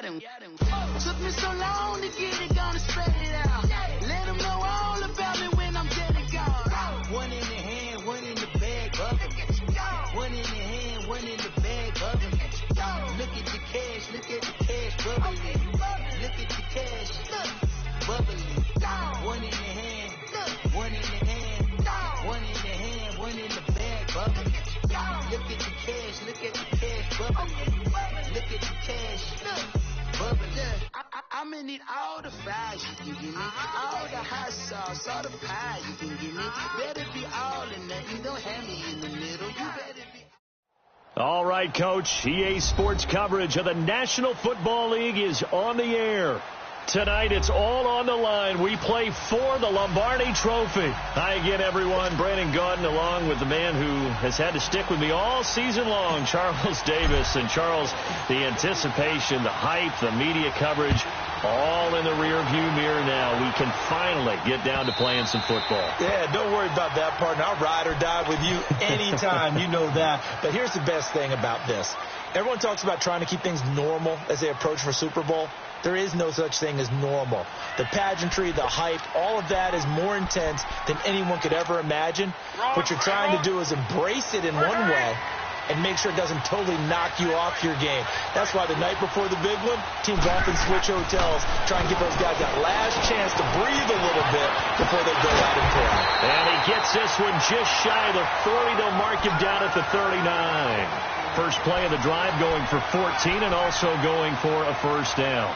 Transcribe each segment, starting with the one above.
Took me so long to get it, gonna spread it out. Let them know all about me when I'm dead and gone. One in the hand, one in the bag, bubbling. One in the hand, one in the bag, bubbling. Look at the cash, bubbling. Look at the cash, bubbling. One in the hand, one in the hand, one in the hand, one in the bag, bubbling. Look at the cash, bubbling. Look at the cash, bubbling. I'ma need all the fries you can give me, all the hot sauce, all the pie you can give me. Better be all in nothing, don't have me in the middle. You better be. All right, Coach. EA Sports coverage of the National Football League is on the air. Tonight, it's all on the line. We play for the Lombardi Trophy. Hi again, everyone. Brandon Gaudin along with the man who has had to stick with me all season long, Charles Davis. And, Charles, the anticipation, the hype, the media coverage, all in the rearview mirror now. We can finally get down to playing some football. Yeah, don't worry about that, partner. I'll ride or die with you anytime. You know that. But here's the best thing about this. Everyone talks about trying to keep things normal as they approach for Super Bowl. There is no such thing as normal. The pageantry, the hype, all of that is more intense than anyone could ever imagine. What you're trying to do is embrace it in one way and make sure it doesn't totally knock you off your game. That's why the night before the big one, teams often switch hotels, try and give those guys that last chance to breathe a little bit before they go out and play. And he gets this one just shy of the 40. They'll mark him down at the 39. First play of the drive going for 14 and also going for a first down.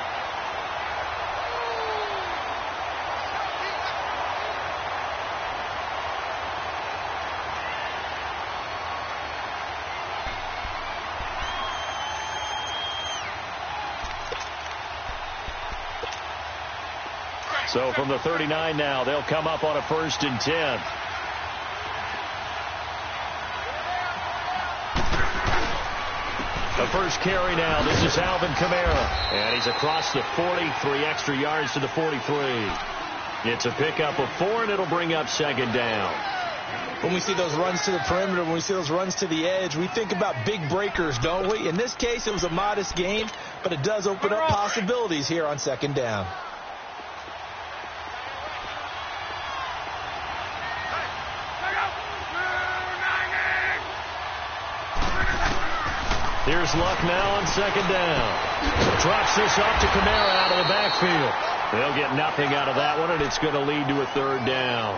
So from the 39 now, they'll come up on a 1st and 10. The first carry now. This is Alvin Kamara. And he's across the 40, 3 extra yards to the 43. It's a pickup of 4, and it'll bring up 2nd down. When we see those runs to the perimeter, when we see those runs to the edge, we think about big breakers, don't we? In this case, it was a modest gain, but it does open up possibilities here on 2nd down. Here's Luck now on 2nd down. Drops this off to Kamara out of the backfield. They'll get nothing out of that one, and it's going to lead to a 3rd down.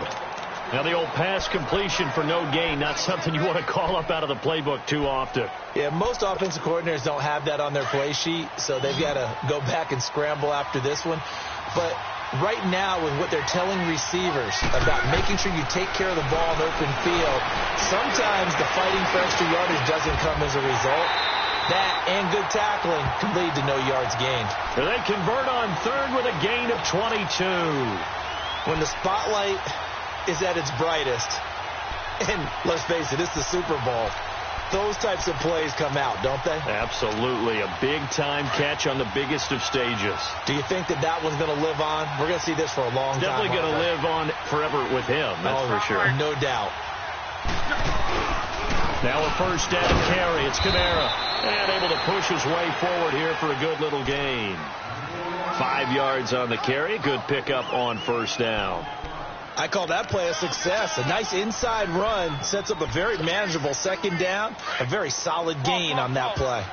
Now, the old pass completion for no gain, not something you want to call up out of the playbook too often. Yeah, most offensive coordinators don't have that on their play sheet, so they've got to go back and scramble after this one. But right now, with what they're telling receivers about making sure you take care of the ball in open field, sometimes the fighting for extra yardage doesn't come as a result. That and good tackling can lead to no yards gained. They convert on 3rd with a gain of 22. When the spotlight is at its brightest, and let's face it, it's the Super Bowl, those types of plays come out, don't they? Absolutely. A big-time catch on the biggest of stages. Do you think that that one's going to live on? We're going to see this for a long time. Definitely going to live on forever with him, that's for sure. No doubt. Now a 1st down carry. It's Kamara. And able to push his way forward here for a good little gain. 5 yards on the carry. Good pickup on 1st down. I call that play a success. A nice inside run sets up a very manageable 2nd down. A very solid gain on that play.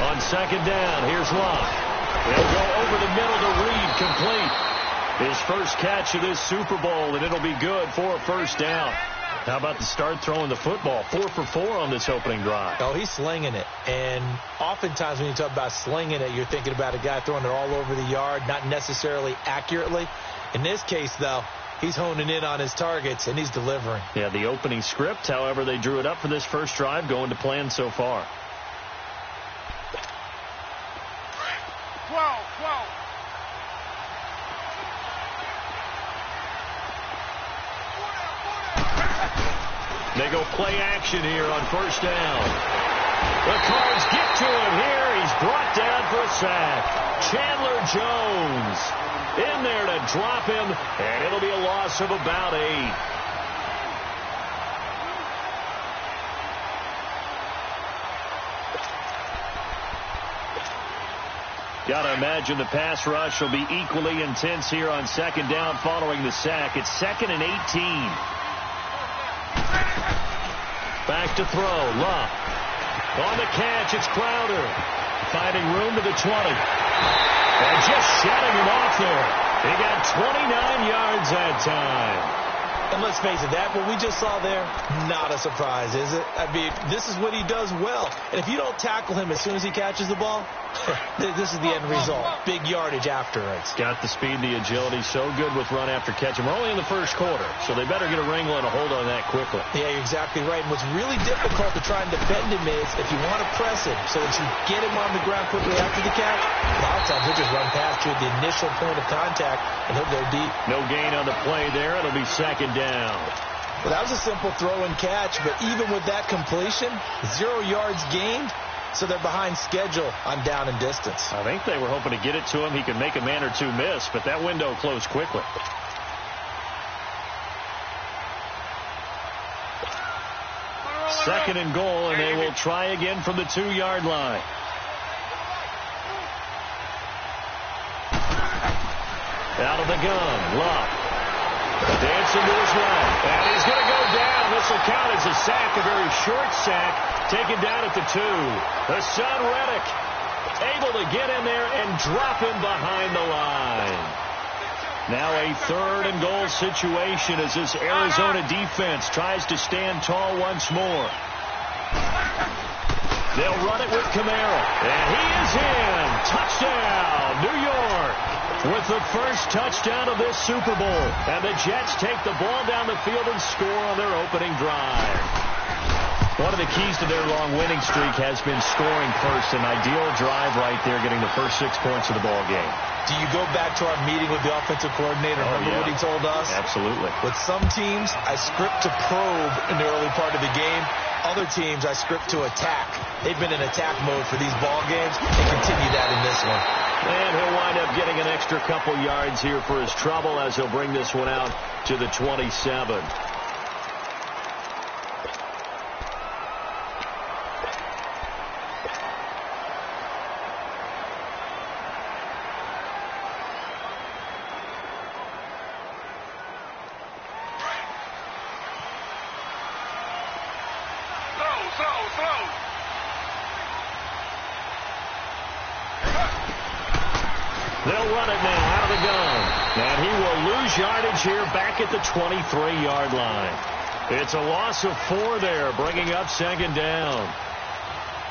On 2nd down, here's Luck. They'll go over the middle to Reed, complete. His first catch of this Super Bowl, and it'll be good for a 1st down. How about the start throwing the football? 4 for 4 on this opening drive. Oh, he's slinging it. And oftentimes when you talk about slinging it, you're thinking about a guy throwing it all over the yard, not necessarily accurately. In this case, though, he's honing in on his targets, and he's delivering. Yeah, the opening script, however, they drew it up for this first drive, going to plan so far. 12. They go play action here on 1st down. The Cards get to him here. He's brought down for a sack. Chandler Jones in there to drop him, and it'll be a loss of about 8. Got to imagine the pass rush will be equally intense here on second down following the sack. It's 2nd and 18. Back to throw. Love. On the catch, it's Crowder. Finding room to the 20. And just shutting him off there. He got 29 yards that time. And let's face it, that what we just saw there, not a surprise, is it? I mean, this is what he does well. And if you don't tackle him as soon as he catches the ball, this is the end result. Big yardage afterwards. Got the speed and the agility, so good with run after catch. And we're only in the first quarter, so they better get a wrangle and a hold on that quickly. Yeah, you're exactly right. And what's really difficult to try and defend him is if you want to press him so that you get him on the ground quickly after the catch, a lot of times he'll just run past you at the initial point of contact, and he'll go deep. No gain on the play there. It'll be second down. Well, that was a simple throw and catch, but even with that completion, 0 yards gained, so they're behind schedule on down and distance. I think they were hoping to get it to him. He could make a man or two miss, but that window closed quickly. Second and goal, and they will try again from the 2-yard line. Out of the gun, Love. Dancing to his right, and he's going to go down. This will count as a sack, a very short sack, taken down at the 2. The son, Reddick, able to get in there and drop him behind the line. Now a 3rd and goal situation as this Arizona defense tries to stand tall once more. They'll run it with Kamara, and he is in. Touchdown, New York. With the first touchdown of this Super Bowl. And the Jets take the ball down the field and score on their opening drive. One of the keys to their long winning streak has been scoring first. An ideal drive right there, getting the first 6 points of the ball game. Do you go back to our meeting with the offensive coordinator? Remember what he told us? Absolutely. With some teams, I script to probe in the early part of the game. Other teams, I script to attack. They've been in attack mode for these ball games and continue that in this one. And he'll wind up getting an extra couple yards here for his trouble as he'll bring this one out to the 27. They'll run it now out of the gun. And he will lose yardage here back at the 23-yard line. It's a loss of 4 there, bringing up second down.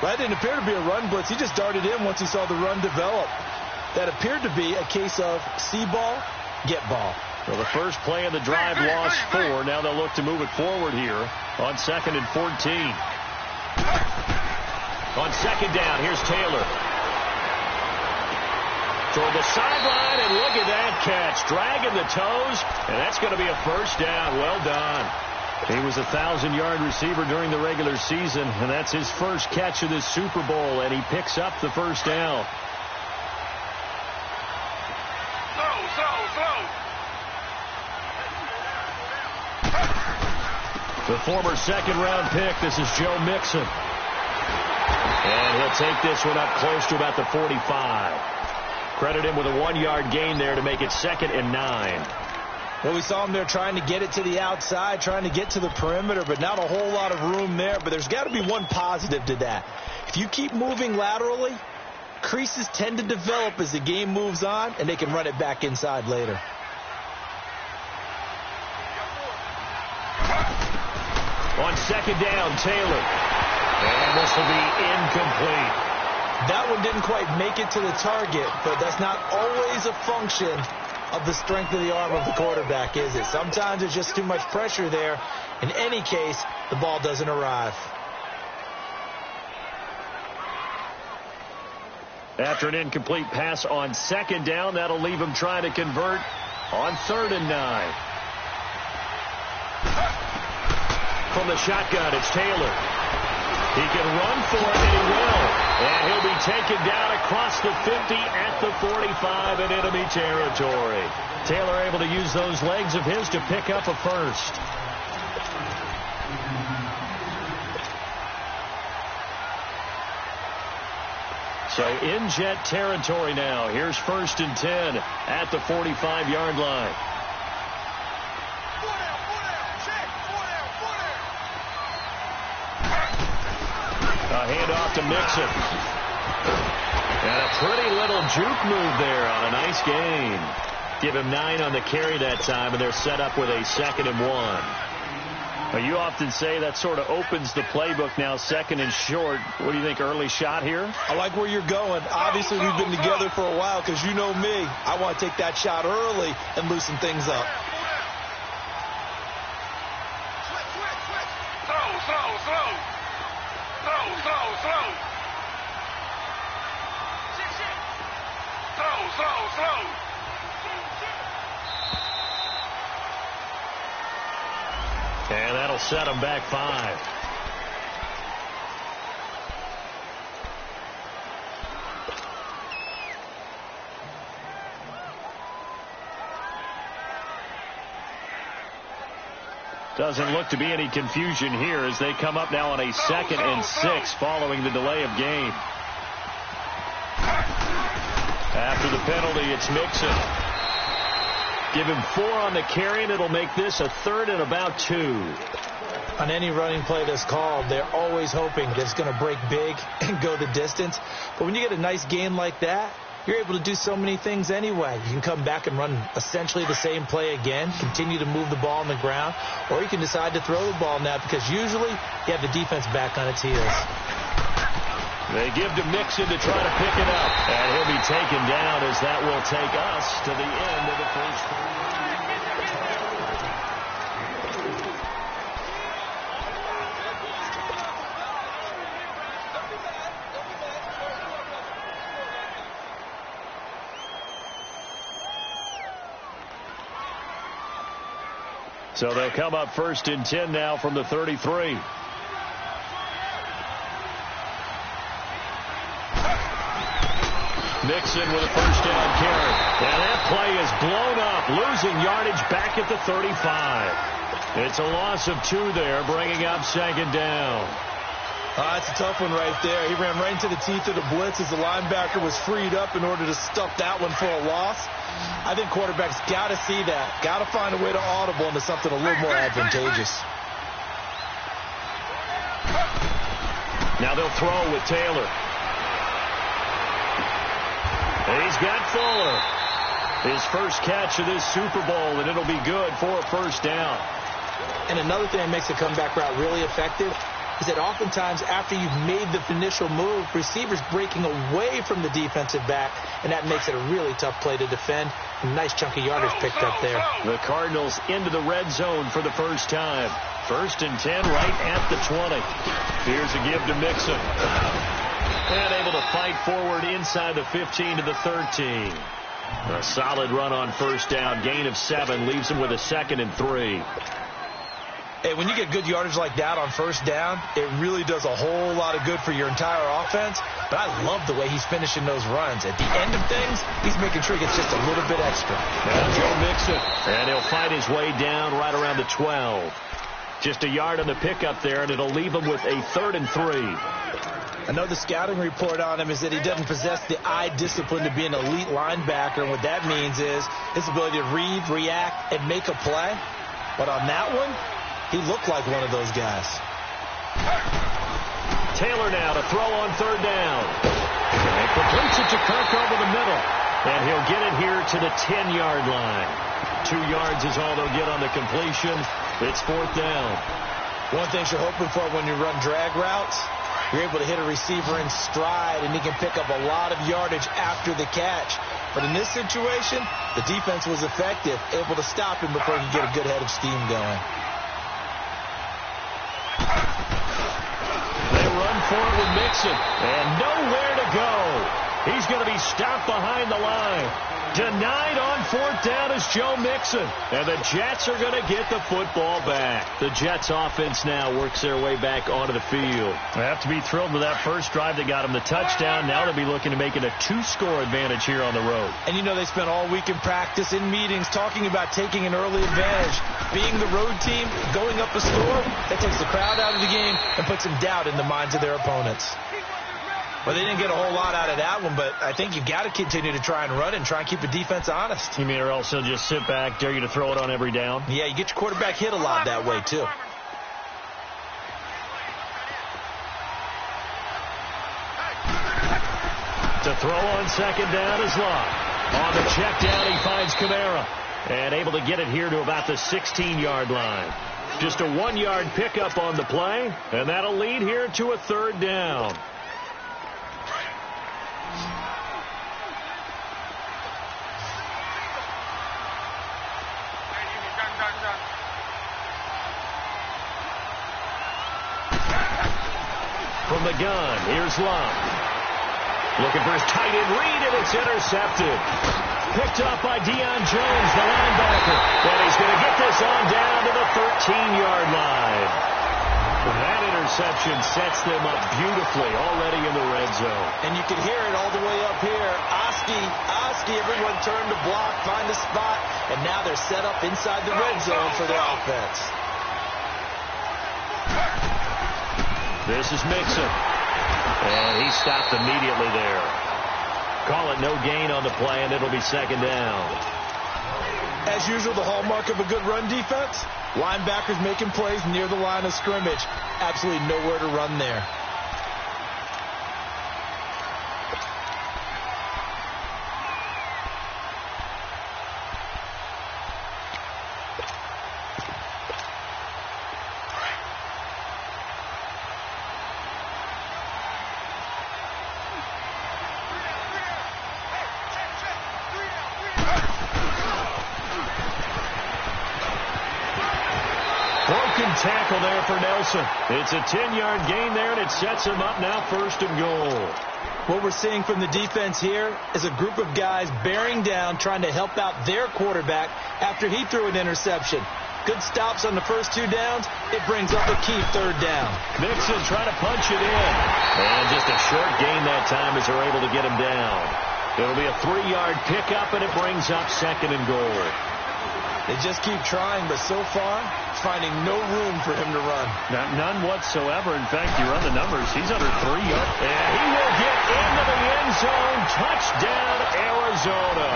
That didn't appear to be a run blitz. He just darted in once he saw the run develop. That appeared to be a case of see ball, get ball. Well, the first play of the drive lost 4. Now they'll look to move it forward here on 2nd and 14. On second down, here's Taylor. Toward the sideline, and look at that catch. Dragging the toes, and that's going to be a first down. Well done. He was a 1,000-yard receiver during the regular season, and that's his first catch of this Super Bowl, and he picks up the first down. The former second-round pick, this is Joe Mixon. And he'll take this one up close to about the 45. Credit him with a 1-yard gain there to make it 2nd and 9. Well, we saw him there trying to get it to the outside, trying to get to the perimeter, but not a whole lot of room there. But there's got to be one positive to that. If you keep moving laterally, creases tend to develop as the game moves on, and they can run it back inside later. On second down, Taylor. And this will be incomplete. That one didn't quite make it to the target, but that's not always a function of the strength of the arm of the quarterback, is it? Sometimes there's just too much pressure there. In any case, the ball doesn't arrive. After an incomplete pass on second down, that'll leave him trying to convert on 3rd and 9. From the shotgun, it's Taylor. He can run for it, and he will. And he'll be taken down across the 50 at the 45 in enemy territory. Taylor able to use those legs of his to pick up a first. So in Jet territory now. Here's 1st and 10 at the 45-yard line. A handoff to Mixon. And a pretty little juke move there on a nice gain. Give him 9 on the carry that time, and they're set up with a 2nd and 1. Well, you often say that sort of opens the playbook now, 2nd and short. What do you think, early shot here? I like where you're going. Obviously, we've been together for a while because you know me. I want to take that shot early and loosen things up. And that'll set them back 5. Doesn't look to be any confusion here as they come up now on a 2nd and 6 following the delay of game. After the penalty, it's Mixon. Give him 4 on the carry, and it'll make this a 3rd and about 2. On any running play that's called, they're always hoping that it's going to break big and go the distance. But when you get a nice gain like that, you're able to do so many things anyway. You can come back and run essentially the same play again, continue to move the ball on the ground, or you can decide to throw the ball now because usually you have the defense back on its heels. They give to Mixon to try to pick it up. And he'll be taken down as that will take us to the end of the first quarter. So they'll come up 1st and 10 now from the 33. Mixon with a 1st down carry. And that play is blown up, losing yardage back at the 35. It's a loss of 2 there, bringing up 2nd down. That's a tough one right there. He ran right into the teeth of the blitz as the linebacker was freed up in order to stuff that one for a loss. I think quarterbacks got to see that. Got to find a way to audible into something a little more advantageous. Now they'll throw with Taylor. He's got Fuller. His first catch of this Super Bowl, and it'll be good for a 1st down. And another thing that makes the comeback route really effective is that oftentimes after you've made the initial move, receivers breaking away from the defensive back, and that makes it a really tough play to defend. A nice chunk of yardage picked up there. The Cardinals into the red zone for the first time. 1st and 10 right at the 20. Here's a give to Mixon. And able to fight forward inside the 15 to the 13. A solid run on 1st down. Gain of 7 leaves him with a 2nd and 3. Hey, when you get good yardage like that on 1st down, it really does a whole lot of good for your entire offense. But I love the way he's finishing those runs. At the end of things, he's making sure he gets just a little bit extra. And Joe Mixon. And he'll fight his way down right around the 12. Just a yard on the pickup there, and it'll leave him with a 3rd and 3. I know the scouting report on him is that he doesn't possess the eye discipline to be an elite linebacker. And what that means is his ability to read, react, and make a play. But on that one, he looked like one of those guys. Taylor now to throw on 3rd down. And completes it to Kirk over the middle. And he'll get it here to the 10-yard line. 2 yards is all they'll get on the completion. It's 4th down. One thing you're hoping for when you run drag routes, you're able to hit a receiver in stride, and he can pick up a lot of yardage after the catch. But in this situation, the defense was effective, able to stop him before he could get a good head of steam going. They run for it with Mixon, and nowhere to go. He's going to be stopped behind the line. Denied on fourth down is Joe Mixon. And the Jets are going to get the football back. The Jets offense now works their way back onto the field. They have to be thrilled with that first drive that got them the touchdown. Now they'll be looking to make it a 2-score advantage here on the road. And you know they spent all week in practice, in meetings, talking about taking an early advantage. Being the road team, going up a score, that takes the crowd out of the game and puts some doubt in the minds of their opponents. Well, they didn't get a whole lot out of that one, but I think you got to continue to try and run and try and keep the defense honest. You mean or else he'll just sit back, dare you to throw it on every down? Yeah, you get your quarterback hit a lot that way, too. To throw on second down is Locke. On the check down, he finds Kamara. And able to get it here to about the 16-yard line. Just a 1-yard pickup on the play, and that'll lead here to a third down. From the gun, here's Locke. Looking for his tight end read, and it's intercepted. Picked up by Deion Jones, the linebacker. And he's going to get this on down to the 13-yard line. That interception sets them up beautifully already in the red zone. And you can hear it all the way up here. Oski, everyone turned to block, find a spot, and now they're set up inside the red zone for their offense. This is Mixon. And he stopped immediately there. Call it no gain on the play, and it'll be second down. As usual, the hallmark of a good run defense, linebackers making plays near the line of scrimmage. Absolutely nowhere to run there. Tackle there for Nelson. It's a 10-yard gain there, and it sets him up now first and goal. What we're seeing from the defense here is a group of guys bearing down, trying to help out their quarterback after he threw an interception. Good stops on the first 2 downs. It brings up a key third down. Mixon trying to punch it in. And just a short gain that time as they're able to get him down. It'll be a 3-yard pickup, and it brings up second and goal. They just keep trying, but so far, finding no room for him to run. None whatsoever. In fact, you run the numbers. He's under 3 yards. And he will get into the end zone. Touchdown, Arizona.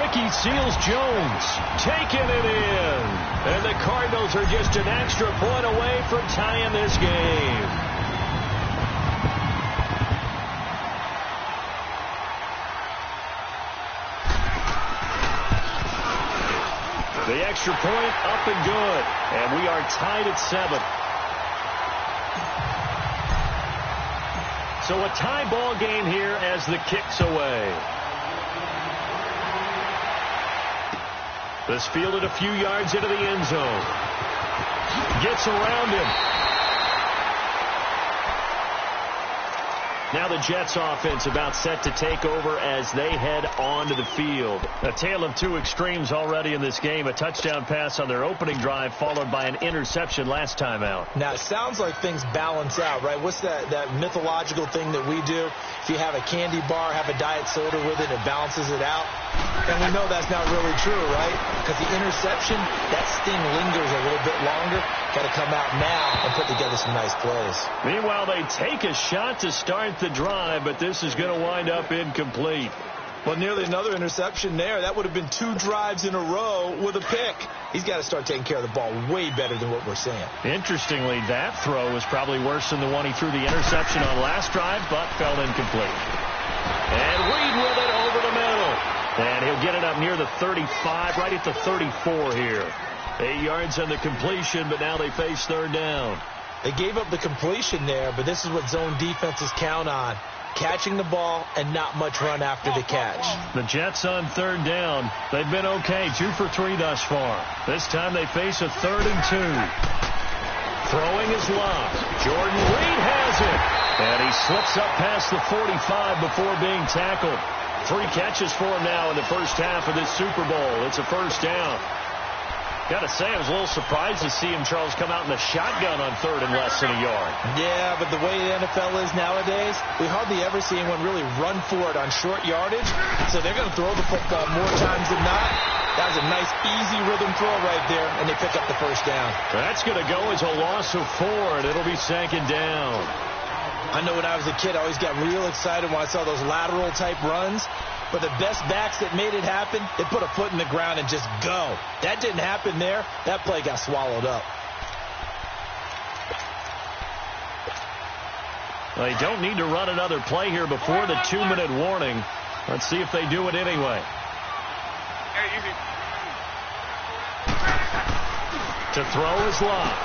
Ricky Seals-Jones taking it in. And the Cardinals are just an extra point away from tying this game. The extra point up and good. And we are tied at 7. So a tie ball game here as the kick's away. This fielded a few yards into the end zone. Gets around him. Now the Jets offense about set to take over as they head onto the field. A tale of two extremes already in this game. A touchdown pass on their opening drive followed by an interception last time out. Now it sounds like things balance out, right? What's that mythological thing that we do? If you have a candy bar, have a diet soda with it, it balances it out. And we know that's not really true, right? Because the interception, that sting lingers a little bit longer. Got to come out now and put together some nice plays. Meanwhile, they take a shot to start the drive, but this is going to wind up incomplete. Well, nearly another interception there. That would have been 2 drives in a row with a pick. He's got to start taking care of the ball way better than what we're seeing. Interestingly, that throw was probably worse than the one he threw the interception on last drive, but fell incomplete. And Reed with it over the middle. And he'll get it up near the 35, right at the 34 here. 8 yards on the completion, but now they face third down. They gave up the completion there, but this is what zone defenses count on. Catching the ball and not much run after the catch. The Jets on third down. They've been okay, 2 for 3 thus far. This time they face a 3rd and 2. Throwing his lob. Jordan Reed has it. And he slips up past the 45 before being tackled. 3 catches for him now in the first half of this Super Bowl. It's a first down. Got to say, I was a little surprised to see him, Charles, come out in the shotgun on 3rd and less than a yard. Yeah, but the way the NFL is nowadays, we hardly ever see anyone really run for it on short yardage. So they're going to throw the football more times than not. That was a nice, easy rhythm throw right there, and they pick up the first down. That's going to go as a loss of 4, and it'll be 2nd down. I know when I was a kid, I always got real excited when I saw those lateral-type runs. But the best backs that made it happen, they put a foot in the ground and just go. That didn't happen there. That play got swallowed up. They don't need to run another play here before the 2-minute warning. Let's see if they do it anyway. To throw his lob.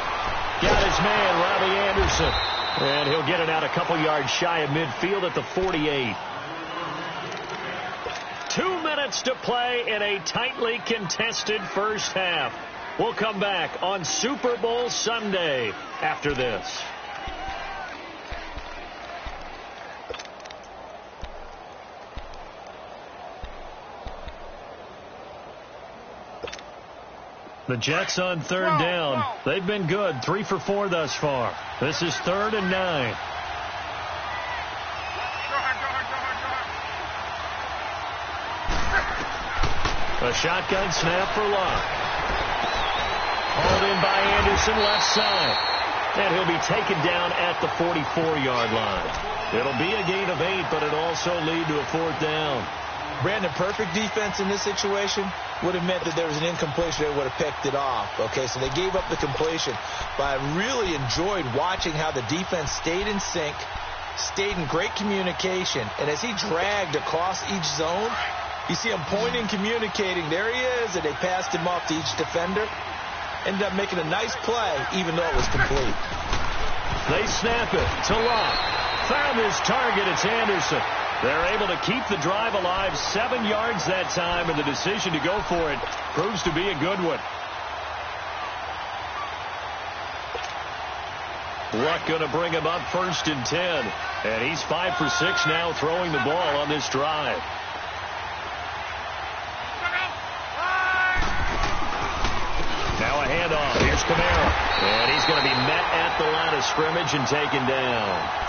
Got his man, Robbie Anderson. And he'll get it out a couple yards shy of midfield at the 48. 2 minutes to play in a tightly contested first half. We'll come back on Super Bowl Sunday after this. The Jets on 3rd down. They've been good, 3 for 4 thus far. This is 3rd and 9. A shotgun snap for Locke. Hauled in by Anderson, left side. And he'll be taken down at the 44-yard line. It'll be a gain of 8, but it'll also lead to a 4th down. Brandon, perfect defense in this situation would have meant that there was an incompletion. They would have picked it off. Okay, so they gave up the completion. But I really enjoyed watching how the defense stayed in sync, stayed in great communication. And as he dragged across each zone, you see him pointing, communicating. There he is, and they passed him off to each defender. Ended up making a nice play, even though it was complete. They snap it to Locke. Found his target. It's Anderson. They're able to keep the drive alive. 7 yards that time, and the decision to go for it proves to be a good one. Luck going to bring him up 1st and 10. And he's 5 for 6 now throwing the ball on this drive. Now a handoff. Here's Kamara. And he's going to be met at the line of scrimmage and taken down.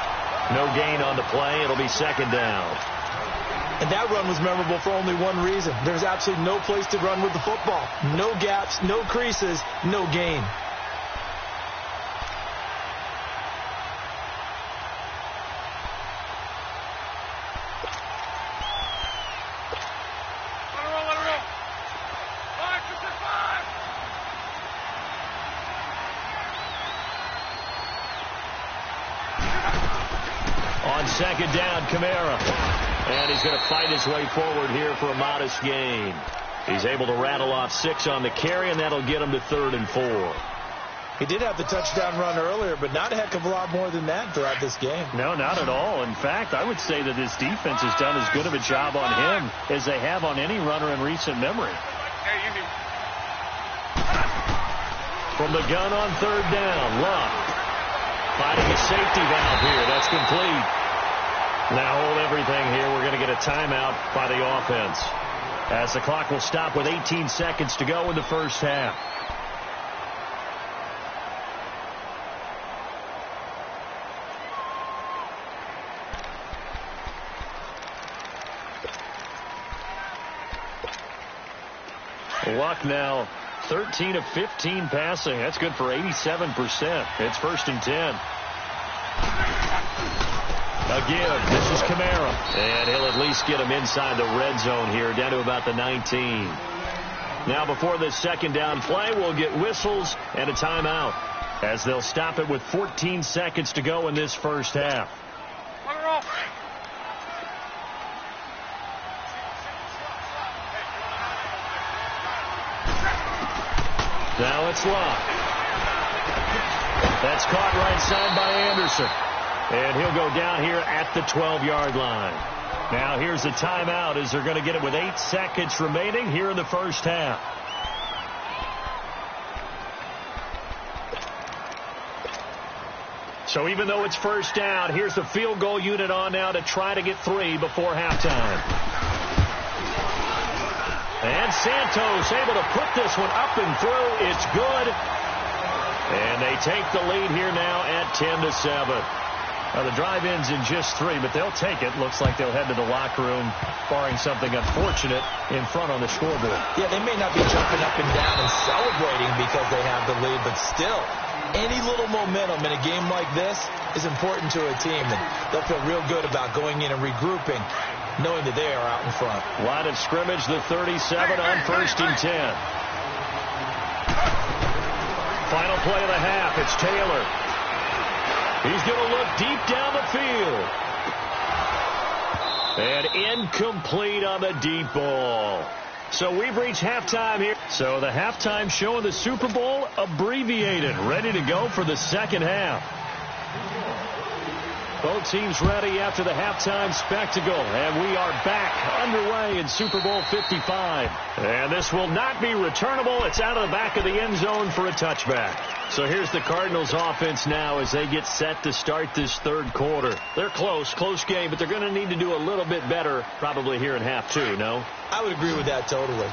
No gain on the play. It'll be 2nd down. And that run was memorable for only one reason. There's absolutely no place to run with the football. No gaps, no creases, no gain. On 2nd down, Kamara. And he's going to fight his way forward here for a modest gain. He's able to rattle off 6 on the carry, and that'll get him to 3rd and 4. He did have the touchdown run earlier, but not a heck of a lot more than that throughout this game. No, not at all. In fact, I would say that this defense has done as good of a job on him as they have on any runner in recent memory. From the gun on 3rd down, Locke. Finding a safety valve here. That's complete. Now hold everything here. We're going to get a timeout by the offense, as the clock will stop with 18 seconds to go in the first half. Luck now 13 of 15 passing. That's good for 87%. It's 1st and 10. Again, this is Kamara. And he'll at least get him inside the red zone here, down to about the 19. Now before this 2nd down play, we'll get whistles and a timeout, as they'll stop it with 14 seconds to go in this first half. Now it's Locke. That's caught right side by Anderson. And he'll go down here at the 12-yard line. Now here's a timeout, as they're going to get it with 8 seconds remaining here in the first half. So even though it's first down, here's the field goal unit on now to try to get 3 before halftime. And Santos able to put this one up and through. It's good. And they take the lead here now at 10-7. Now the drive ends in just 3, but they'll take it. Looks like they'll head to the locker room, barring something unfortunate in front on the scoreboard. Yeah, they may not be jumping up and down and celebrating because they have the lead, but still, any little momentum in a game like this is important to a team, and they'll feel real good about going in and regrouping, knowing that they are out in front. Line of scrimmage, the 37 on 1st and 10. Final play of the half. It's Taylor. He's going to look deep down the field. And incomplete on the deep ball. So we've reached halftime here. So the halftime show of the Super Bowl abbreviated. Ready to go for the second half. Both teams ready after the halftime spectacle. And we are back underway in Super Bowl 55. And this will not be returnable. It's out of the back of the end zone for a touchback. So here's the Cardinals offense now as they get set to start this third quarter. They're close game, but they're going to need to do a little bit better probably here in half 2, no? I would agree with that totally.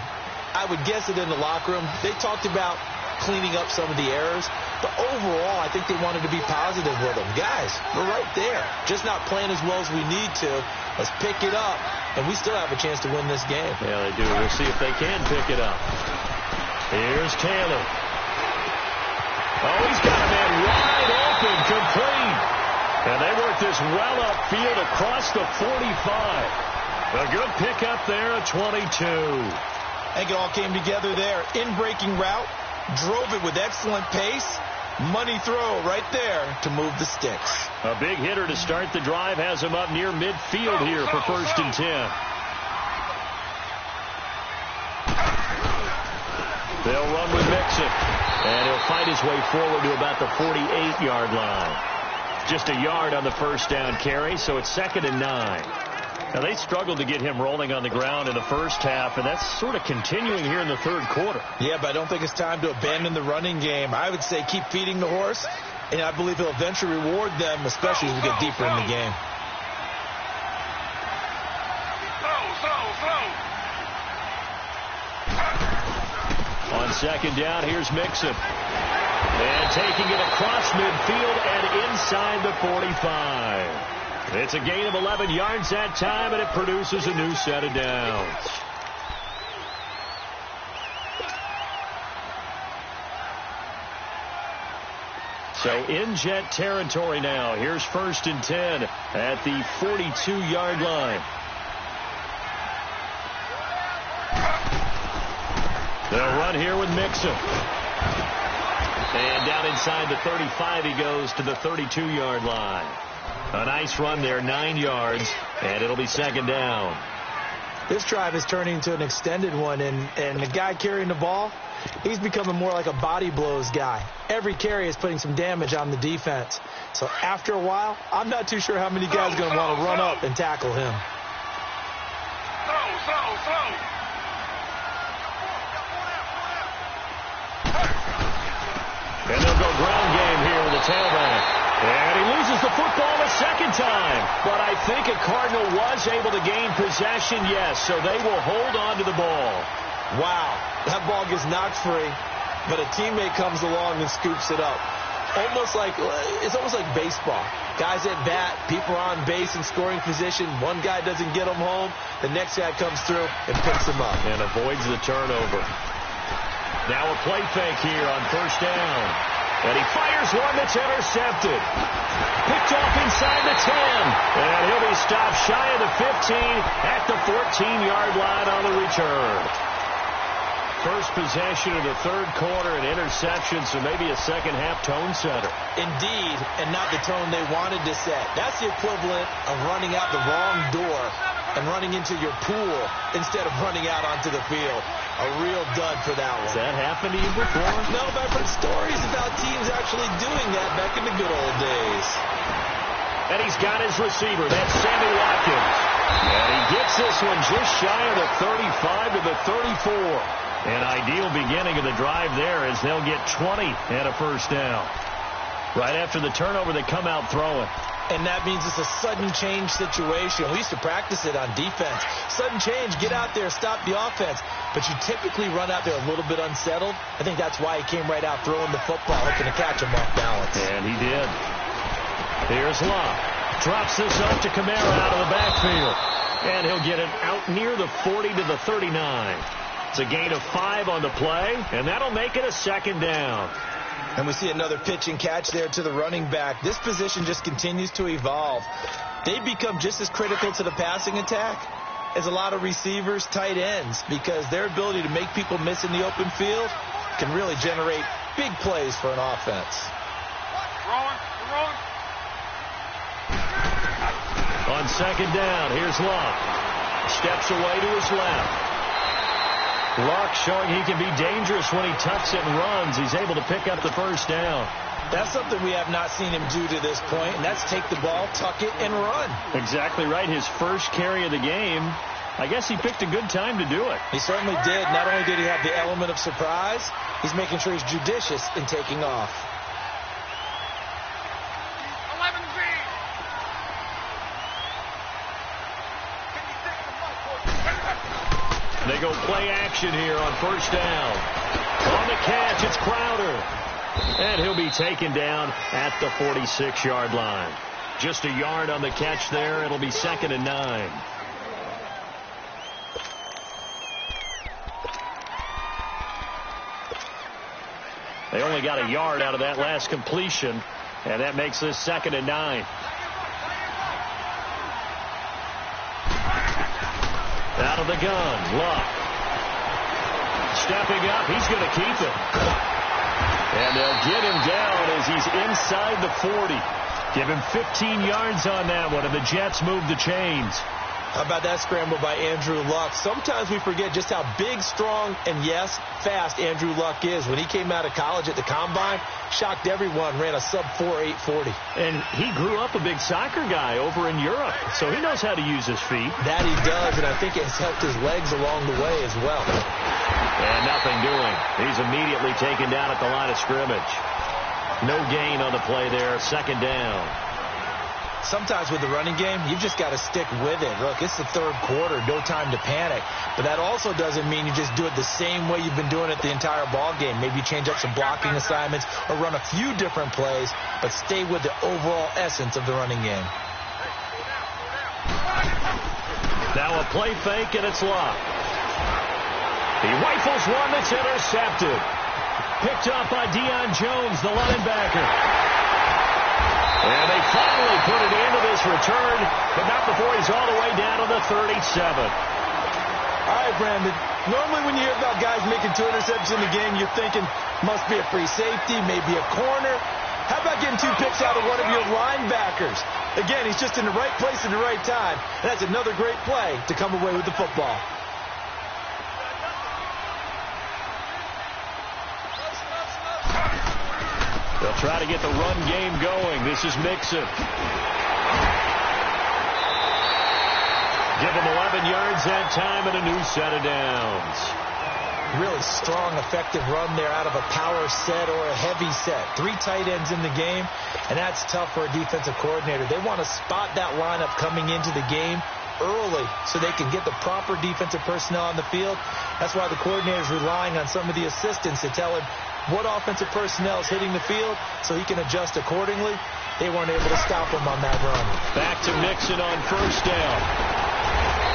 I would guess that in the locker room, they talked about cleaning up some of the errors, but overall, I think they wanted to be positive with them. Guys, we're right there. Just not playing as well as we need to. Let's pick it up, and we still have a chance to win this game. Yeah, they do. We'll see if they can pick it up. Here's Taylor. Oh, he's got a man wide open, complete. And they work this well upfield across the 45. A good pickup there at 22. I think it all came together there. In-breaking route, drove it with excellent pace. Money throw right there to move the sticks. A big hitter to start the drive has him up near midfield here for 1st and 10. They'll run with Mixon. And he'll fight his way forward to about the 48-yard line. Just a yard on the first down carry, so it's 2nd and 9. Now, they struggled to get him rolling on the ground in the first half, and that's sort of continuing here in the third quarter. Yeah, but I don't think it's time to abandon the running game. I would say keep feeding the horse, and I believe he'll eventually reward them, especially as we get deeper in the game. On 2nd down, here's Mixon. And taking it across midfield and inside the 45. It's a gain of 11 yards that time, and it produces a new set of downs. So in Jet territory now. Here's 1st and 10 at the 42-yard line. They'll run here with Mixon. And down inside the 35 he goes to the 32-yard line. A nice run there, 9 yards, and it'll be 2nd down. This drive is turning into an extended one, and the guy carrying the ball, he's becoming more like a body blows guy. Every carry is putting some damage on the defense. So after a while, I'm not too sure how many guys are going to want to run up and tackle him. And they'll go ground game here with the tailback. And he loses the football a second time. But I think a Cardinal was able to gain possession, yes. So they will hold on to the ball. Wow, that ball gets knocked free, but a teammate comes along and scoops it up. It's almost like baseball. Guys at bat, people are on base in scoring position. One guy doesn't get them home. The next guy comes through and picks them up. And avoids the turnover. Now a play fake here on 1st down. And he fires one that's intercepted. Picked off inside the 10. And he'll be stopped shy of the 15 at the 14-yard line on the return. First possession of the third quarter, an interception, so maybe a second-half tone setter. Indeed, and not the tone they wanted to set. That's the equivalent of running out the wrong door and running into your pool instead of running out onto the field. A real dud for that one. Has that happened to you before? No, but I've heard stories about teams actually doing that back in the good old days. And he's got his receiver. That's Sammy Watkins. And he gets this one just shy of the 35 to the 34. An ideal beginning of the drive there as they'll get 20 and a first down. Right after the turnover, they come out throwing. And that means it's a sudden change situation. We used to practice it on defense. Sudden change, get out there, stop the offense. But you typically run out there a little bit unsettled. I think that's why he came right out throwing the football, looking to catch him off balance. And he did. Here's Love. Drops this off to Kamara out of the backfield. And he'll get it out near the 40 to the 39. It's a gain of 5 on the play, and that'll make it a second down. And we see another pitch and catch there to the running back. This position just continues to evolve. They become just as critical to the passing attack as a lot of receivers, tight ends, because their ability to make people miss in the open field can really generate big plays for an offense. On second down, here's Luck. Steps away to his left. Luck showing he can be dangerous when he tucks it and runs. He's able to pick up the first down. That's something we have not seen him do to this point, and that's take the ball, tuck it, and run. Exactly right. His first carry of the game. I guess he picked a good time to do it. He certainly did. Not only did he have the element of surprise, he's making sure he's judicious in taking off. They go play action here on first down. On the catch, it's Crowder. And he'll be taken down at the 46-yard line. Just a yard on the catch there. It'll be 2nd and 9. They only got a yard out of that last completion, and that makes this 2nd and 9. Out of the gun, Luck. Stepping up, he's going to keep it. And they'll get him down as he's inside the 40. Give him 15 yards on that one, and the Jets move the chains. How about that scramble by Andrew Luck? Sometimes we forget just how big, strong, and yes, fast Andrew Luck is. When he came out of college at the Combine, shocked everyone, ran a sub-4 840. And he grew up a big soccer guy over in Europe, so he knows how to use his feet. That he does, and I think it's helped his legs along the way as well. And nothing doing. He's immediately taken down at the line of scrimmage. No gain on the play there, 2nd down. Sometimes with the running game, you've just got to stick with it. Look, it's the 3rd quarter, no time to panic. But that also doesn't mean you just do it the same way you've been doing it the entire ball game. Maybe change up some blocking assignments or run a few different plays, but stay with the overall essence of the running game. Now a play fake, and it's Luck. He rifles one that's intercepted. Picked up by Deion Jones, the linebacker. And they finally put it into this return, but not before he's all the way down to the 37. All right, Brandon. Normally when you hear about guys making 2 interceptions in the game, you're thinking must be a free safety, maybe a corner. How about getting 2 picks out of one of your linebackers? Again, he's just in the right place at the right time. And that's another great play to come away with the football. They'll try to get the run game going. This is Mixon. Give him 11 yards that time and a new set of downs. Really strong, effective run there out of a power set or a heavy set. 3 tight ends in the game, and that's tough for a defensive coordinator. They want to spot that lineup coming into the game early so they can get the proper defensive personnel on the field. That's why the coordinator is relying on some of the assistants to tell him what offensive personnel is hitting the field so he can adjust accordingly. They weren't able to stop him on that run. Back to Mixon on first down.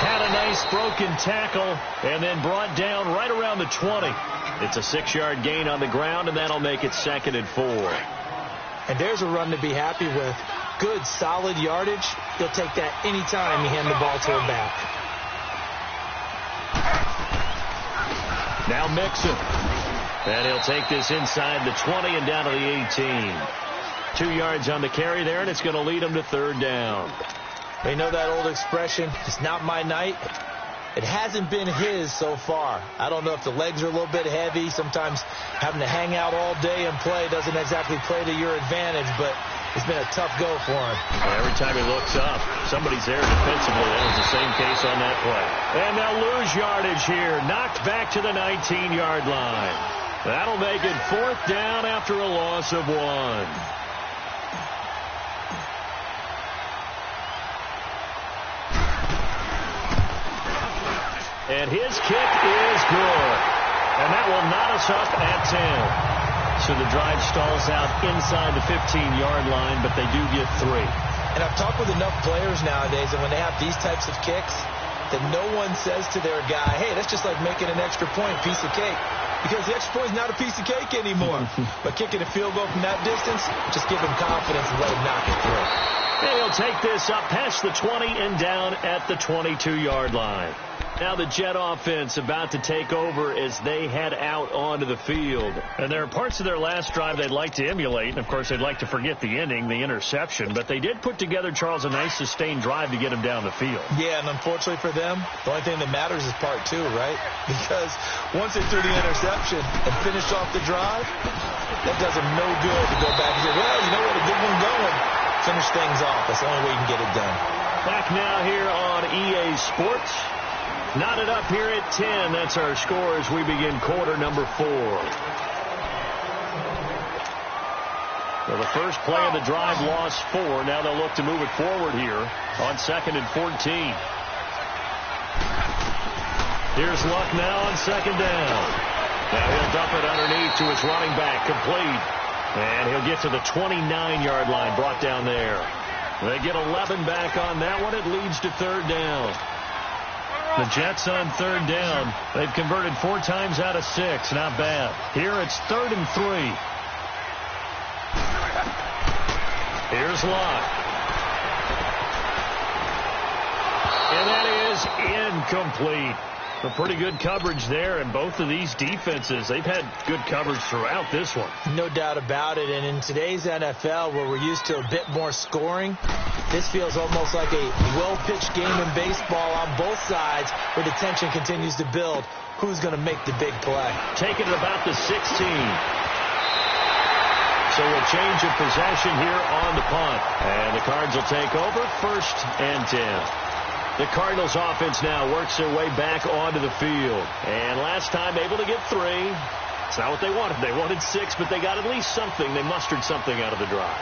Had a nice broken tackle and then brought down right around the 20. It's a 6-yard gain on the ground, and that'll make it 2nd and 4. And there's a run to be happy with. Good, solid yardage. He'll take that anytime you hand the ball to him back. Now Mixon. And he'll take this inside the 20 and down to the 18. 2 yards on the carry there, and it's going to lead him to 3rd down. They know that old expression, it's not my night. It hasn't been his so far. I don't know if the legs are a little bit heavy. Sometimes having to hang out all day and play doesn't exactly play to your advantage, but it's been a tough go for him. Every time he looks up, somebody's there defensively. That was the same case on that play. And they'll lose yardage here. Knocked back to the 19-yard line. That'll make it 4th down after a loss of 1. And his kick is good. And that will knot us up at 10. So the drive stalls out inside the 15-yard line, but they do get 3. And I've talked with enough players nowadays, and when they have these types of kicks, that no one says to their guy, hey, that's just like making an extra point, piece of cake. Because the extra point is not a piece of cake anymore. But kicking a field goal from that distance, just give him confidence and let him knock it through. And he'll take this up past the 20 and down at the 22-yard line. Now the Jet offense about to take over as they head out onto the field. And there are parts of their last drive they'd like to emulate. And, of course, they'd like to forget the ending, the interception. But they did put together, Charles, a nice sustained drive to get them down the field. Yeah, and unfortunately for them, the only thing that matters is part 2, right? Because once they threw the interception and finished off the drive, that does them no good to go back and say, well, you know what, a good one going. Finish things off. That's the only way you can get it done. Back now here on EA Sports. Knotted up here at 10. That's our score as we begin quarter number 4. So the first play of the drive lost 4. Now they'll look to move it forward here on 2nd and 14. Here's Luck now on 2nd down. Now he'll dump it underneath to his running back, complete. And he'll get to the 29-yard line, brought down there. They get 11 back on that one. It leads to 3rd down. The Jets on 3rd down. They've converted 4 times out of 6. Not bad. Here it's 3rd and 3. Here's Luck. And that is incomplete. A pretty good coverage there, and both of these defenses, they've had good coverage throughout this one. No doubt about it, and in today's NFL, where we're used to a bit more scoring, this feels almost like a well-pitched game in baseball on both sides, where the tension continues to build. Who's going to make the big play? Taking it about the 16. So a change of possession here on the punt. And the Cards will take over 1st and 10. The Cardinals offense now works their way back onto the field. And last time able to get 3. It's not what they wanted. They wanted 6, but they got at least something. They mustered something out of the drive.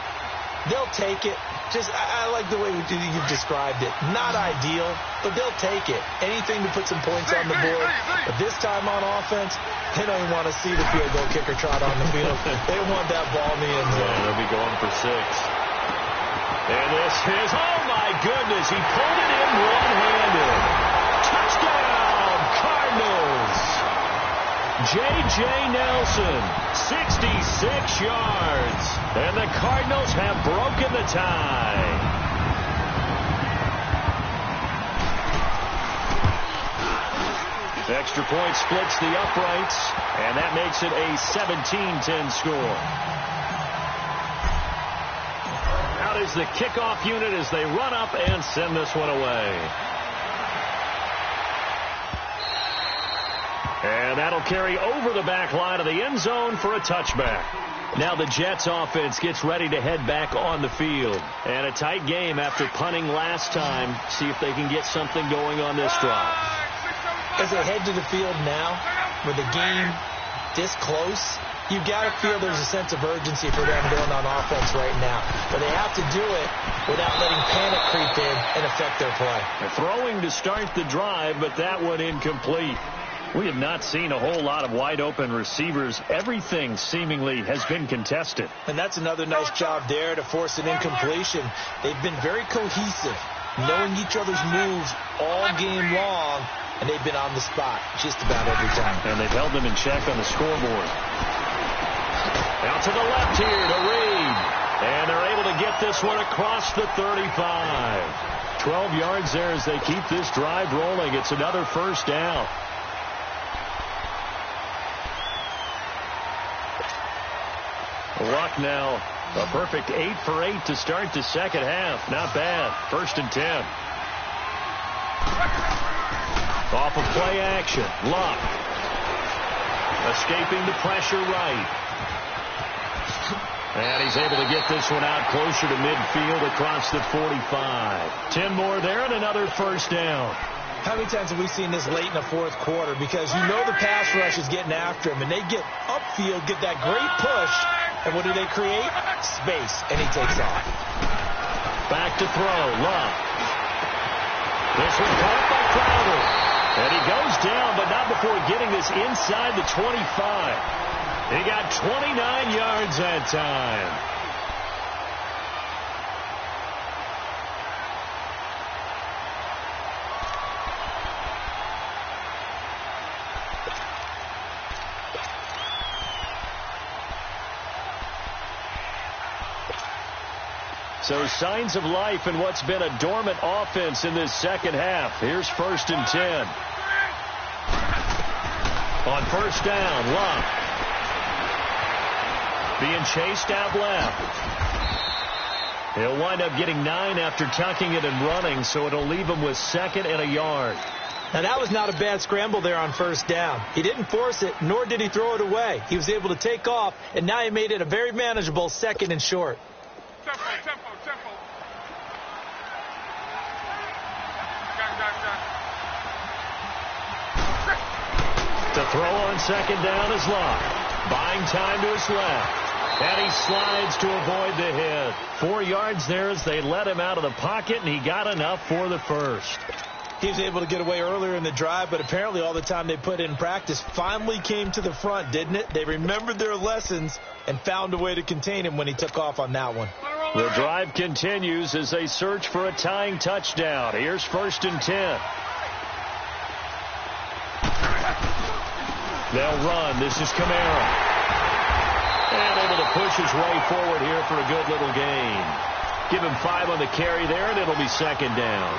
They'll take it. I like the way you've described it. Not ideal, but they'll take it. Anything to put some points on the board. But this time on offense, they don't even want to see the field goal kicker trot on the field. They want that ball in the end zone. Yeah, they'll be going for 6. And this is, oh my goodness, he pulled it in one-handed. Touchdown, Cardinals. J.J. Nelson, 66 yards. And the Cardinals have broken the tie. The extra point splits the uprights, and that makes it a 17-10 score. Out is the kickoff unit as they run up and send this one away. And that'll carry over the back line of the end zone for a touchback. Now the Jets offense gets ready to head back on the field. And a tight game after punting last time. See if they can get something going on this drive. As they head to the field now, with the game this close, you've got to feel there's a sense of urgency for them going on offense right now. But they have to do it without letting panic creep in and affect their play. They're throwing to start the drive, but that one incomplete. We have not seen a whole lot of wide-open receivers. Everything seemingly has been contested. And that's another nice job there to force an incompletion. They've been very cohesive, knowing each other's moves all game long, and they've been on the spot just about every time. And they've held them in check on the scoreboard. Out to the left here to Reed. And they're able to get this one across the 35. 12 yards there as they keep this drive rolling. It's another first down. Luck now, a perfect 8 for 8 to start the second half. Not bad. 1st and 10. Off of play action. Luck. Escaping the pressure right. And he's able to get this one out closer to midfield across the 45. 10 more there and another first down. How many times have we seen this late in the fourth quarter? Because you know the pass rush is getting after him, and they get upfield, get that great push, and what do they create? Space, and he takes off. Back to throw, Luck. This one caught by Crowder. And he goes down, but not before getting this inside the 25. He got 29 yards that time. So signs of life in what's been a dormant offense in this second half. Here's 1st and 10. On first down, Love. Being chased out left. He'll wind up getting 9 after tucking it and running, so it'll leave him with 2nd and a yard. Now, that was not a bad scramble there on first down. He didn't force it, nor did he throw it away. He was able to take off, and now he made it a very manageable 2nd and short. Tempo. The throw on 2nd down is Love. Buying time to his left. And he slides to avoid the hit. 4 yards there as they let him out of the pocket, and he got enough for the first. He was able to get away earlier in the drive, but apparently all the time they put in practice finally came to the front, didn't it? They remembered their lessons and found a way to contain him when he took off on that one. The drive continues as they search for a tying touchdown. Here's 1st and 10. They'll run. This is Kamara. And able to push his way forward here for a good little gain. Give him 5 on the carry there, and it'll be 2nd down.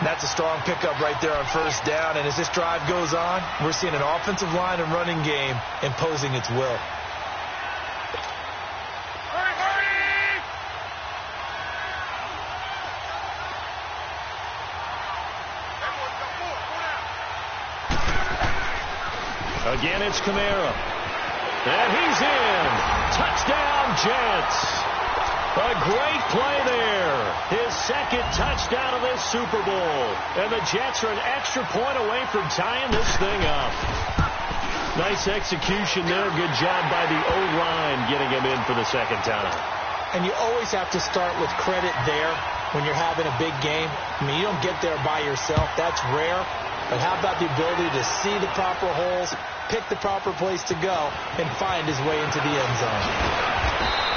That's a strong pickup right there on first down. And as this drive goes on, we're seeing an offensive line and running game imposing its will. Again, it's Kamara. And he's in. Touchdown, Jets. A great play there. His 2nd touchdown of this Super Bowl. And the Jets are an extra point away from tying this thing up. Nice execution there. Good job by the O-line getting him in for the 2nd time. And you always have to start with credit there when you're having a big game. I mean, you don't get there by yourself. That's rare. But how about the ability to see the proper holes, pick the proper place to go, and find his way into the end zone?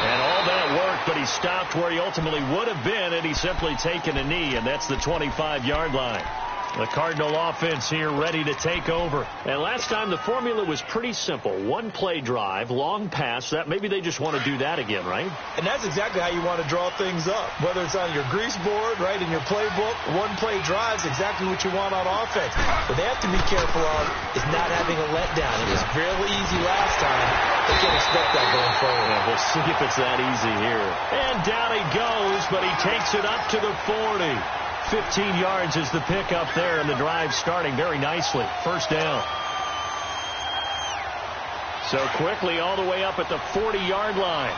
And all that worked, but he stopped where he ultimately would have been, and he's simply taken a knee, and that's the 25-yard line. The Cardinal offense here ready to take over. And last time the formula was pretty simple. 1-play drive, long pass. That maybe they just want to do that again, right? And that's exactly how you want to draw things up. Whether it's on your grease board, right, in your playbook, 1-play drive is exactly what you want on offense. What they have to be careful of is not having a letdown. It was real easy last time. They can't expect that going forward. Yeah, we'll see if it's that easy here. And down he goes, but he takes it up to the 40. 15 yards is the pickup there, and the drive starting very nicely. First down. So quickly all the way up at the 40-yard line.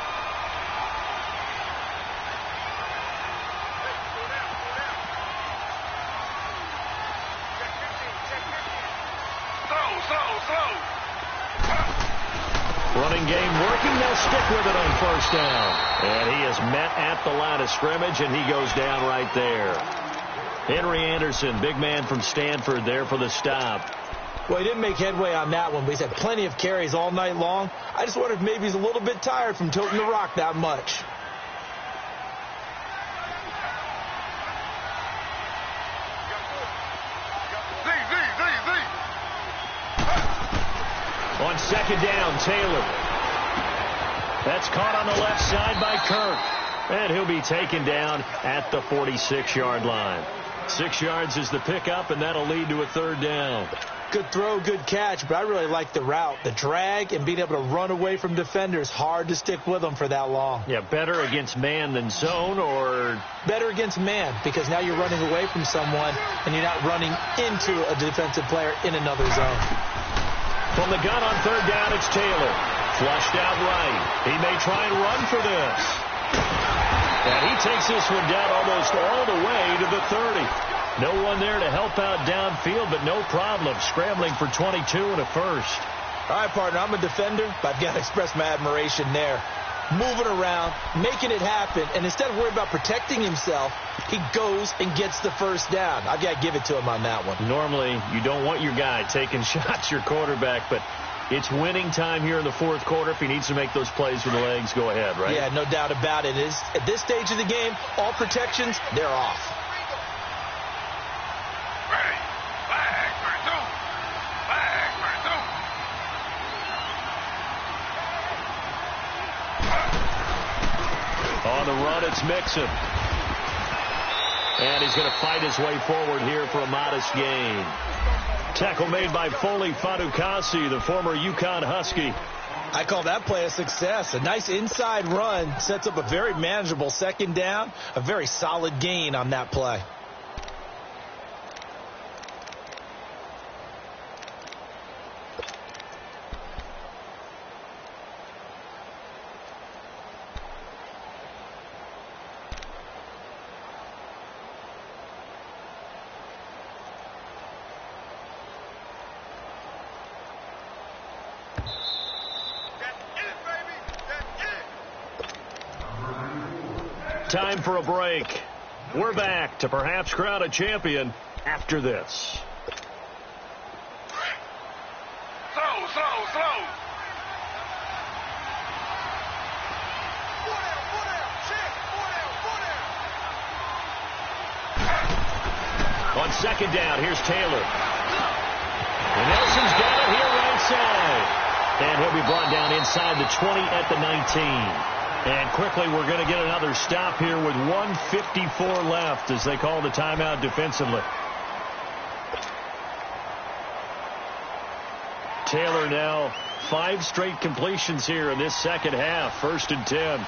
Running game working. They'll stick with it on first down. And he is met at the line of scrimmage, and he goes down right there. Henry Anderson, big man from Stanford, there for the stop. Well, he didn't make headway on that one, but he's had plenty of carries all night long. I just wonder if maybe he's a little bit tired from toting the rock that much. On second down, Taylor. That's caught on the left side by Kirk. And he'll be taken down at the 46-yard line. 6 yards is the pickup, and that'll lead to a third down. Good throw, good catch, but I really like the route. The drag and being able to run away from defenders, hard to stick with them for that long. Yeah, better against man than zone, or? Better against man, because now you're running away from someone, and you're not running into a defensive player in another zone. From the gun on third down, it's Taylor. Flushed out right. He may try and run for this. And he takes this one down almost all the way to the 30. No one there to help out downfield, but no problem. Scrambling for 22 and a first. All right, partner, I'm a defender, but I've got to express my admiration there. Moving around, making it happen, and instead of worrying about protecting himself, he goes and gets the first down. I've got to give it to him on that one. Normally, you don't want your guy taking shots, your quarterback, but it's winning time here in the fourth quarter. If he needs to make those plays with the legs, go ahead, right? Yeah, no doubt about it. At this stage of the game, all protections, they're off. On the run, it's Mixon. And he's going to fight his way forward here for a modest gain. Tackle made by Foley Fadukasi, the former UConn Husky. I call that play a success. A nice inside run sets up a very manageable second down. A very solid gain on that play. Time for a break. We're back to perhaps crown a champion after this. Slow. On second down, here's Taylor. And Nelson's got it here right side. And he'll be brought down inside the 20 at the 19. And quickly, we're going to get another stop here with 1:54 left as they call the timeout defensively. Taylor now 5 straight completions here in this second half. 1st and 10. Slow.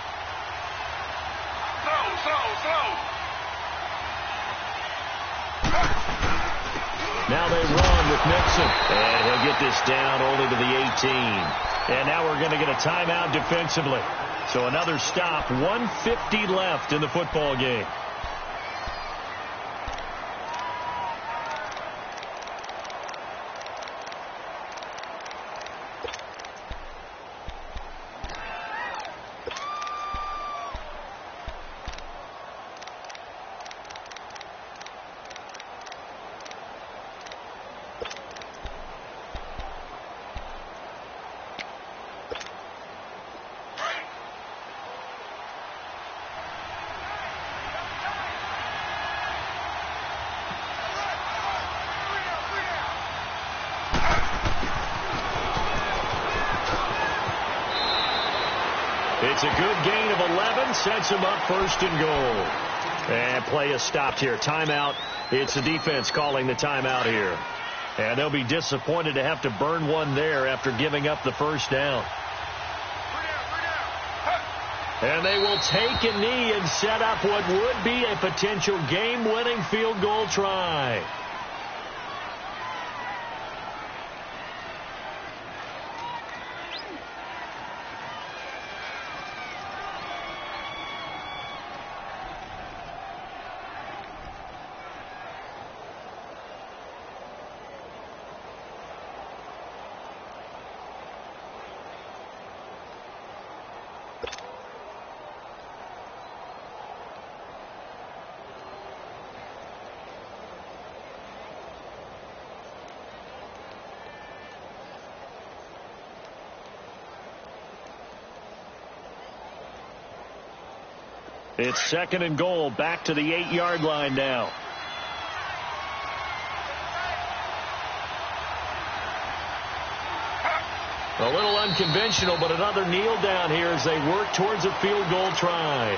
Now they run with Mixon. And he'll get this down only to the 18. And now we're going to get a timeout defensively. So another stop, 1:50 left in the football game. It's a good gain of 11, sets him up 1st and goal. And play is stopped here. Timeout. It's the defense calling the timeout here. And they'll be disappointed to have to burn one there after giving up the first down. And they will take a knee and set up what would be a potential game-winning field goal try. It's 2nd and goal, back to the 8-yard line now. A little unconventional, but another kneel down here as they work towards a field goal try.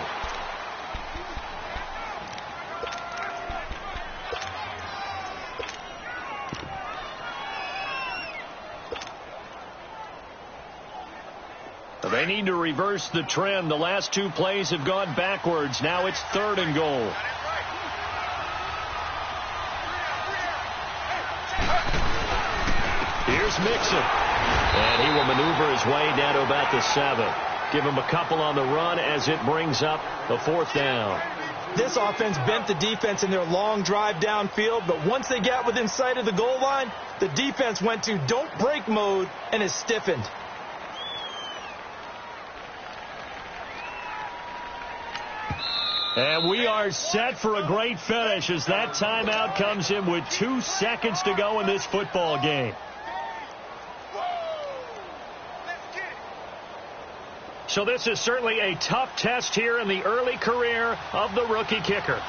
They need to reverse the trend. The last 2 plays have gone backwards. Now it's 3rd and goal. Here's Mixon. And he will maneuver his way down to about the 7. Give him a couple on the run as it brings up the 4th down. This offense bent the defense in their long drive downfield, but once they got within sight of the goal line, the defense went to don't break mode and is stiffened. And we are set for a great finish as that timeout comes in with 2 seconds to go in this football game. So this is certainly a tough test here in the early career of the rookie kicker.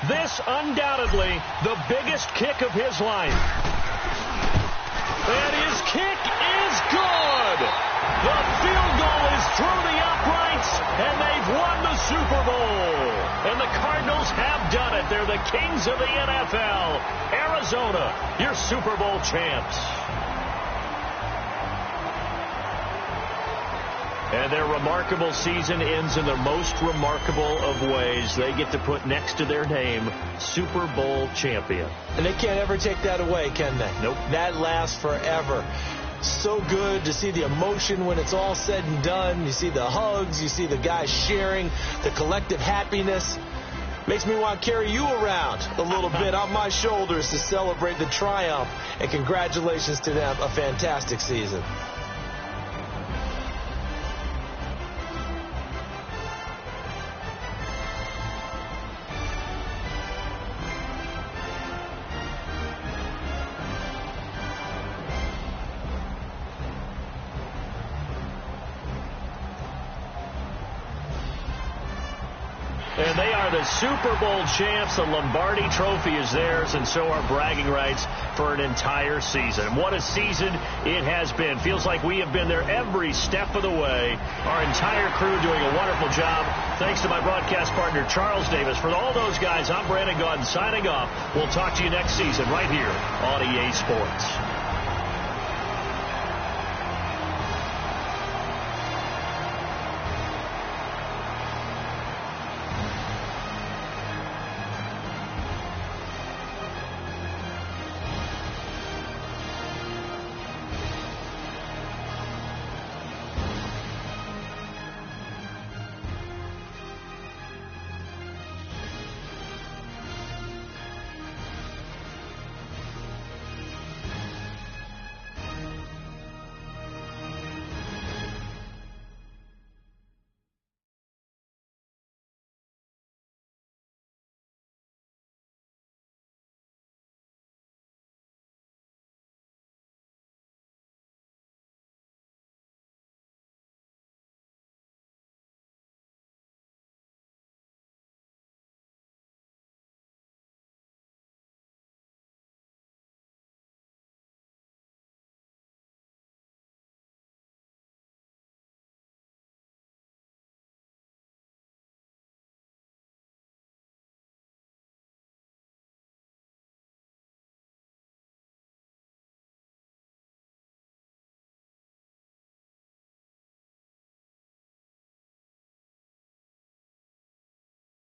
This undoubtedly the biggest kick of his life. And his kick is good. The field goal is through the uprights, and they've won the Super Bowl. And the Cardinals have done it. They're the kings of the NFL. Arizona, your Super Bowl champs. And their remarkable season ends in the most remarkable of ways. They get to put next to their name, Super Bowl champion. And they can't ever take that away, can they? Nope. That lasts forever. So good to see the emotion when it's all said and done. You see the hugs. You see the guys sharing, the collective happiness. Makes me want to carry you around a little bit on my shoulders to celebrate the triumph. And congratulations to them. A fantastic season. And they are the Super Bowl champs. The Lombardi Trophy is theirs, and so are bragging rights for an entire season. What a season it has been. Feels like we have been there every step of the way. Our entire crew doing a wonderful job. Thanks to my broadcast partner, Charles Davis. For all those guys, I'm Brandon Gaudin signing off. We'll talk to you next season right here on EA Sports.